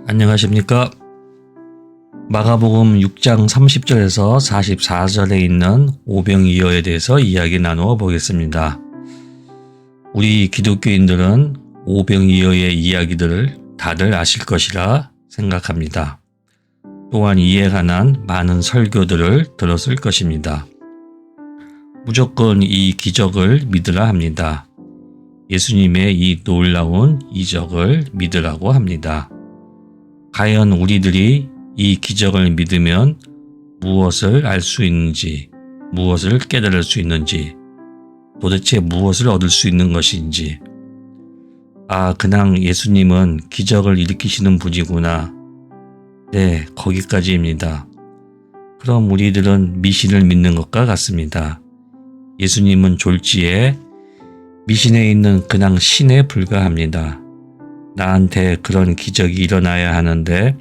안녕하십니까? 마가복음 6장 30절에서 44절에 있는 오병이어에 대해서 이야기 나누어 보겠습니다. 우리 기독교인들은 오병이어의 이야기들을 다들 아실 것이라 생각합니다. 또한 이에 관한 많은 설교들을 들었을 것입니다. 무조건 이 기적을 믿으라 합니다. 예수님의 이 놀라운 이적을 믿으라고 합니다. 과연 우리들이 이 기적을 믿으면 무엇을 알 수 있는지, 무엇을 깨달을 수 있는지, 도대체 무엇을 얻을 수 있는 것인지, 그냥 예수님은 기적을 일으키시는 분이구나. 네, 거기까지입니다. 그럼 우리들은 미신을 믿는 것과 같습니다. 예수님은 졸지에 미신에 있는 그냥 신에 불과합니다. 나한테 그런 기적이 일어나야 하는데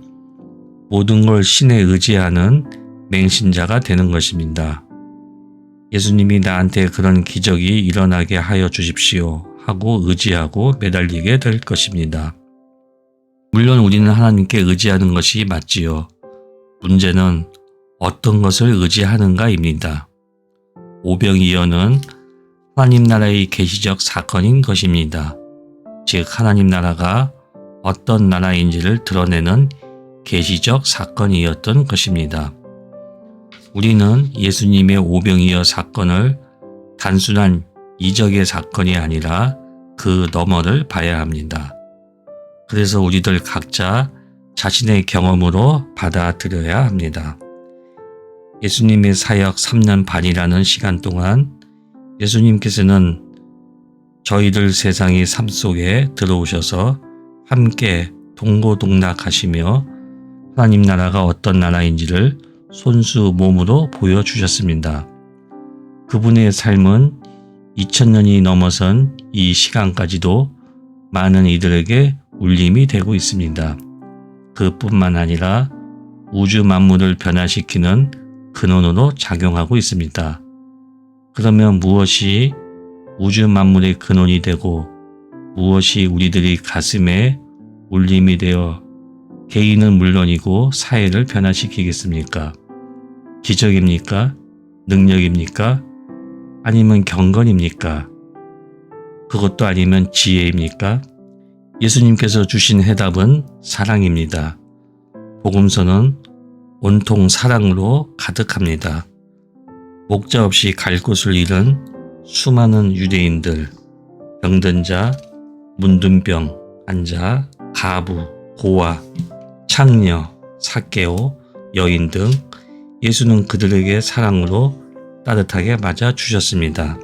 모든 걸 신에 의지하는 맹신자가 되는 것입니다. 예수님이 나한테 그런 기적이 일어나게 하여 주십시오 하고 의지하고 매달리게 될 것입니다. 물론 우리는 하나님께 의지하는 것이 맞지요. 문제는 어떤 것을 의지하는가입니다. 오병이어는 하나님 나라의 계시적 사건인 것입니다. 즉 하나님 나라가 어떤 나라인지를 드러내는 계시적 사건이었던 것입니다. 우리는 예수님의 오병이어 사건을 단순한 이적의 사건이 아니라 그 너머를 봐야 합니다. 그래서 우리들 각자 자신의 경험으로 받아들여야 합니다. 예수님의 사역 3년 반이라는 시간 동안 예수님께서는 저희들 세상의 삶 속에 들어오셔서 함께 동고동락하시며 하나님 나라가 어떤 나라인지를 손수 몸으로 보여주셨습니다. 그분의 삶은 2000년이 넘어선 이 시간까지도 많은 이들에게 울림이 되고 있습니다. 그뿐만 아니라 우주 만물을 변화시키는 근원으로 작용하고 있습니다. 그러면 무엇이 우주 만물의 근원이 되고 무엇이 우리들의 가슴에 울림이 되어 개인은 물론이고 사회를 변화시키겠습니까? 기적입니까? 능력입니까? 아니면 경건입니까? 그것도 아니면 지혜입니까? 예수님께서 주신 해답은 사랑입니다. 복음서는 온통 사랑으로 가득합니다. 목자 없이 갈 곳을 잃은 수많은 유대인들, 병든 자, 문둥병, 환자, 가부, 고아, 창녀, 삭개오, 여인 등 예수는 그들에게 사랑으로 따뜻하게 맞아 주셨습니다.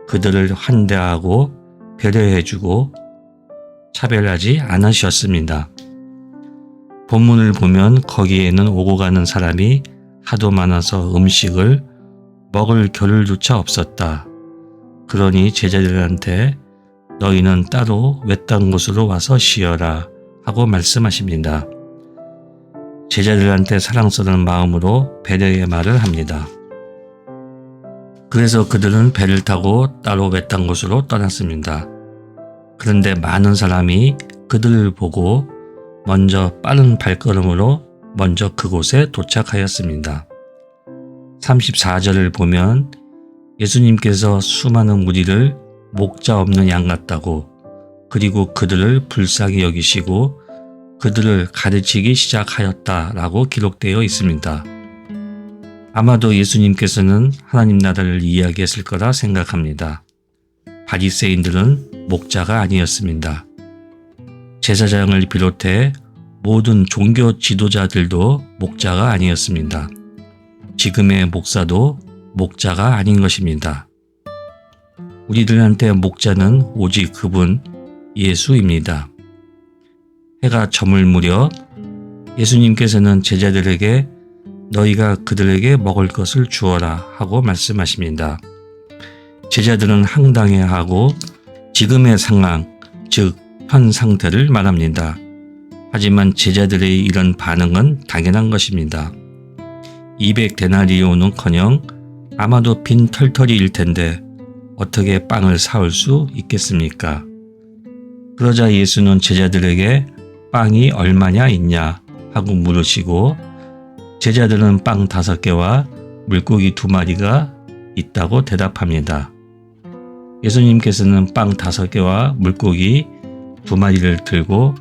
그들을 환대하고 배려해주고 차별하지 않으셨습니다. 본문을 보면 거기에는 오고 가는 사람이 하도 많아서 음식을 먹을 겨를조차 없었다. 그러니 제자들한테 너희는 따로 외딴 곳으로 와서 쉬어라 하고 말씀하십니다. 제자들한테 사랑스러운 마음으로 배려의 말을 합니다. 그래서 그들은 배를 타고 따로 외딴 곳으로 떠났습니다. 그런데 많은 사람이 그들을 보고 먼저 빠른 발걸음으로 먼저 그곳에 도착하였습니다. 34절을 보면 예수님께서 수많은 무리를 목자 없는 양 같다고, 그리고 그들을 불쌍히 여기시고 그들을 가르치기 시작하였다라고 기록되어 있습니다. 아마도 예수님께서는 하나님 나라를 이야기했을 거라 생각합니다. 바리새인들은 목자가 아니었습니다. 제사장을 비롯해 모든 종교 지도자들도 목자가 아니었습니다. 지금의 목사도 목자가 아닌 것입니다. 우리들한테 목자는 오직 그분 예수입니다. 해가 저물 무렵 예수님께서는 제자들에게 너희가 그들에게 먹을 것을 주어라 하고 말씀하십니다. 제자들은 황당해하고 지금의 상황, 즉 현 상태를 말합니다. 하지만 제자들의 이런 반응은 당연한 것입니다. 200데나리온은커녕 아마도 빈 털털이일 텐데 어떻게 빵을 사올 수 있겠습니까? 그러자 예수는 제자들에게 빵이 얼마냐 있냐 하고 물으시고 제자들은 빵 5개와 물고기 2마리가 있다고 대답합니다. 예수님께서는 빵 5개와 물고기 2마리를 들고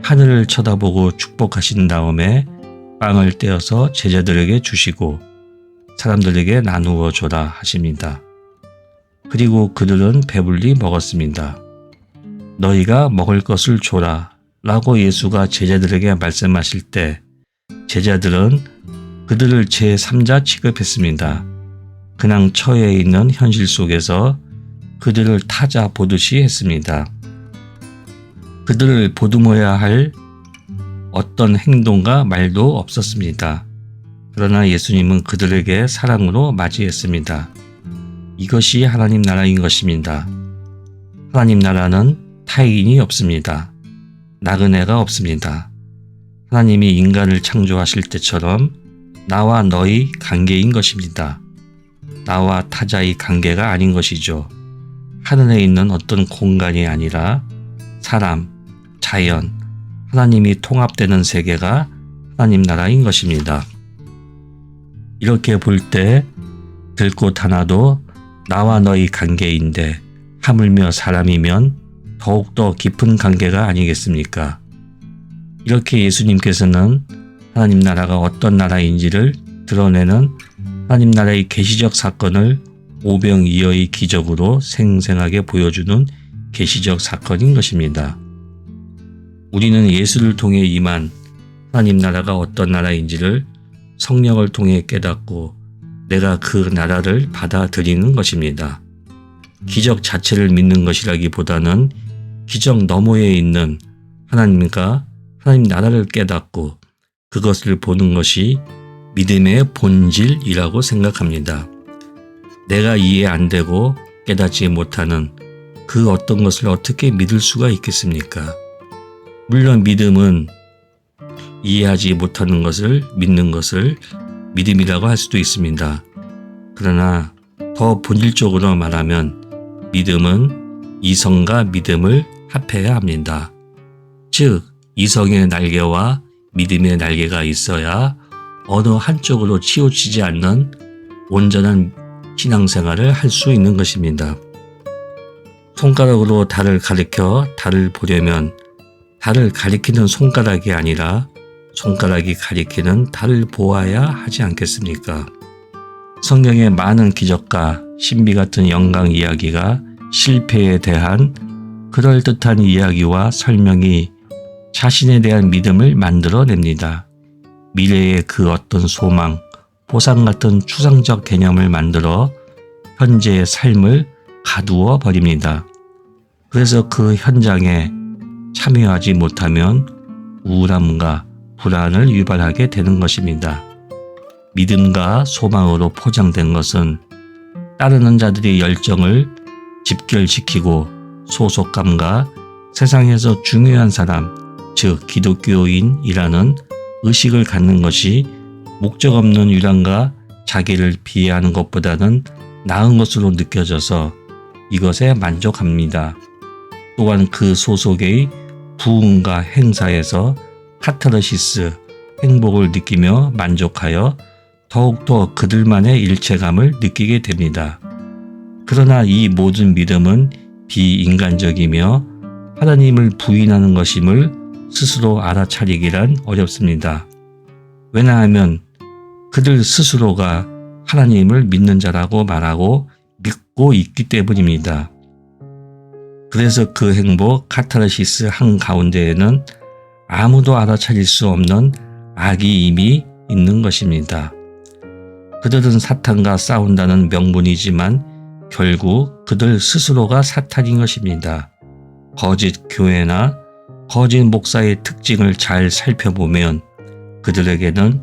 하늘을 쳐다보고 축복하신 다음에 빵을 떼어서 제자들에게 주시고 사람들에게 나누어 줘라 하십니다. 그리고 그들은 배불리 먹었습니다. 너희가 먹을 것을 줘라 라고 예수가 제자들에게 말씀하실 때 제자들은 그들을 제3자 취급했습니다. 그냥 처해 있는 현실 속에서 그들을 타자 보듯이 했습니다. 그들을 보듬어야 할 어떤 행동과 말도 없었습니다. 그러나 예수님은 그들에게 사랑으로 맞이했습니다. 이것이 하나님 나라인 것입니다. 하나님 나라는 타인이 없습니다. 나그네가 없습니다. 하나님이 인간을 창조하실 때처럼 나와 너의 관계인 것입니다. 나와 타자의 관계가 아닌 것이죠. 하늘에 있는 어떤 공간이 아니라 사람, 자연, 하나님이 통합되는 세계가 하나님 나라인 것입니다. 이렇게 볼 때 들꽃 하나도 나와 너의 관계인데 하물며 사람이면 더욱더 깊은 관계가 아니겠습니까? 이렇게 예수님께서는 하나님 나라가 어떤 나라인지를 드러내는 하나님 나라의 계시적 사건을 오병이어의 기적으로 생생하게 보여주는 계시적 사건인 것입니다. 우리는 예수를 통해 임한 하나님 나라가 어떤 나라인지를 성령을 통해 깨닫고 내가 그 나라를 받아들이는 것입니다. 기적 자체를 믿는 것이라기보다는 기적 너머에 있는 하나님과 하나님 나라를 깨닫고 그것을 보는 것이 믿음의 본질이라고 생각합니다. 내가 이해 안 되고 깨닫지 못하는 그 어떤 것을 어떻게 믿을 수가 있겠습니까? 물론 믿음은 이해하지 못하는 것을 믿는 것을 믿음이라고 할 수도 있습니다. 그러나 더 본질적으로 말하면 믿음은 이성과 믿음을 합해야 합니다. 즉 이성의 날개와 믿음의 날개가 있어야 어느 한쪽으로 치우치지 않는 온전한 신앙생활을 할 수 있는 것입니다. 손가락으로 달을 가리켜 달을 보려면 달을 가리키는 손가락이 아니라 손가락이 가리키는 달을 보아야 하지 않겠습니까? 성경의 많은 기적과 신비 같은 영광 이야기가 실패에 대한 그럴듯한 이야기와 설명이 자신에 대한 믿음을 만들어냅니다. 미래의 그 어떤 소망, 보상 같은 추상적 개념을 만들어 현재의 삶을 가두어 버립니다. 그래서 그 현장에 참여하지 못하면 우울함과 불안을 유발하게 되는 것입니다. 믿음과 소망으로 포장된 것은 따르는 자들의 열정을 집결시키고 소속감과 세상에서 중요한 사람, 즉 기독교인이라는 의식을 갖는 것이 목적 없는 유랑과 자기를 비하하는 것보다는 나은 것으로 느껴져서 이것에 만족합니다. 또한 그 소속의 부흥과 행사에서 카타르시스, 행복을 느끼며 만족하여 더욱더 그들만의 일체감을 느끼게 됩니다. 그러나 이 모든 믿음은 비인간적이며 하나님을 부인하는 것임을 스스로 알아차리기란 어렵습니다. 왜냐하면 그들 스스로가 하나님을 믿는 자라고 말하고 믿고 있기 때문입니다. 그래서 그 행복 카타르시스 한가운데에는 아무도 알아차릴 수 없는 악이 이미 있는 것입니다. 그들은 사탄과 싸운다는 명분이지만 결국 그들 스스로가 사탄인 것입니다. 거짓 교회나 거짓 목사의 특징을 잘 살펴보면 그들에게는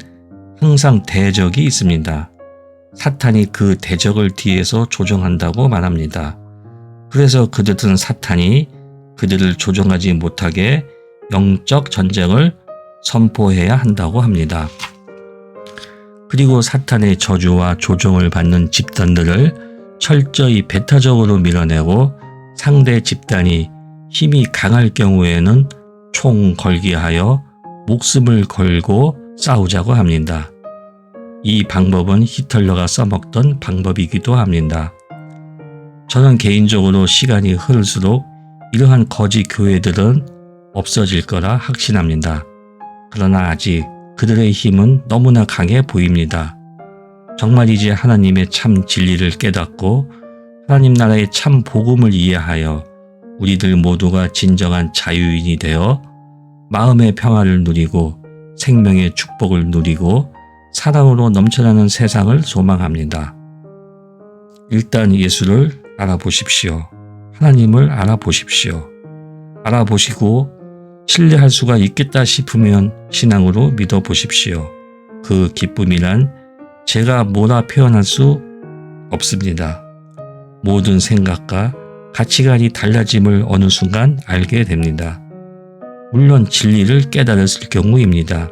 항상 대적이 있습니다. 사탄이 그 대적을 뒤에서 조종한다고 말합니다. 그래서 그들은 사탄이 그들을 조종하지 못하게 영적 전쟁을 선포해야 한다고 합니다. 그리고 사탄의 저주와 조종을 받는 집단들을 철저히 배타적으로 밀어내고 상대 집단이 힘이 강할 경우에는 총 걸게 하여 목숨을 걸고 싸우자고 합니다. 이 방법은 히틀러가 써먹던 방법이기도 합니다. 저는 개인적으로 시간이 흐를수록 이러한 거짓 교회들은 없어질 거라 확신합니다. 그러나 아직 그들의 힘은 너무나 강해 보입니다. 정말 이제 하나님의 참 진리를 깨닫고 하나님 나라의 참 복음을 이해하여 우리들 모두가 진정한 자유인이 되어 마음의 평화를 누리고 생명의 축복을 누리고 사랑으로 넘쳐나는 세상을 소망합니다. 일단 예수를 알아보십시오. 하나님을 알아보십시오. 알아보시고 신뢰할 수가 있겠다 싶으면 신앙으로 믿어보십시오. 그 기쁨이란 제가 뭐라 표현할 수 없습니다. 모든 생각과 가치관이 달라짐을 어느 순간 알게 됩니다. 물론 진리를 깨달았을 경우입니다.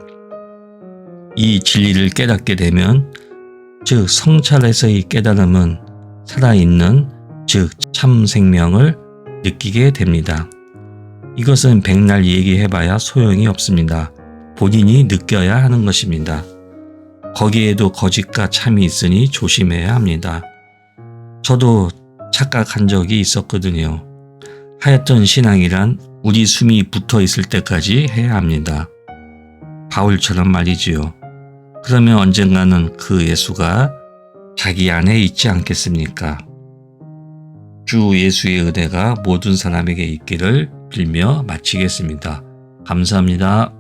이 진리를 깨닫게 되면 즉 성찰에서의 깨달음은 살아있는 즉 참 생명을 느끼게 됩니다. 이것은 백날 얘기해봐야 소용이 없습니다. 본인이 느껴야 하는 것입니다. 거기에도 거짓과 참이 있으니 조심해야 합니다. 저도 착각한 적이 있었거든요. 하였던 신앙이란 우리 숨이 붙어 있을 때까지 해야 합니다. 바울처럼 말이지요. 그러면 언젠가는 그 예수가 자기 안에 있지 않겠습니까? 주 예수의 은혜가 모든 사람에게 있기를 빌며 마치겠습니다. 감사합니다.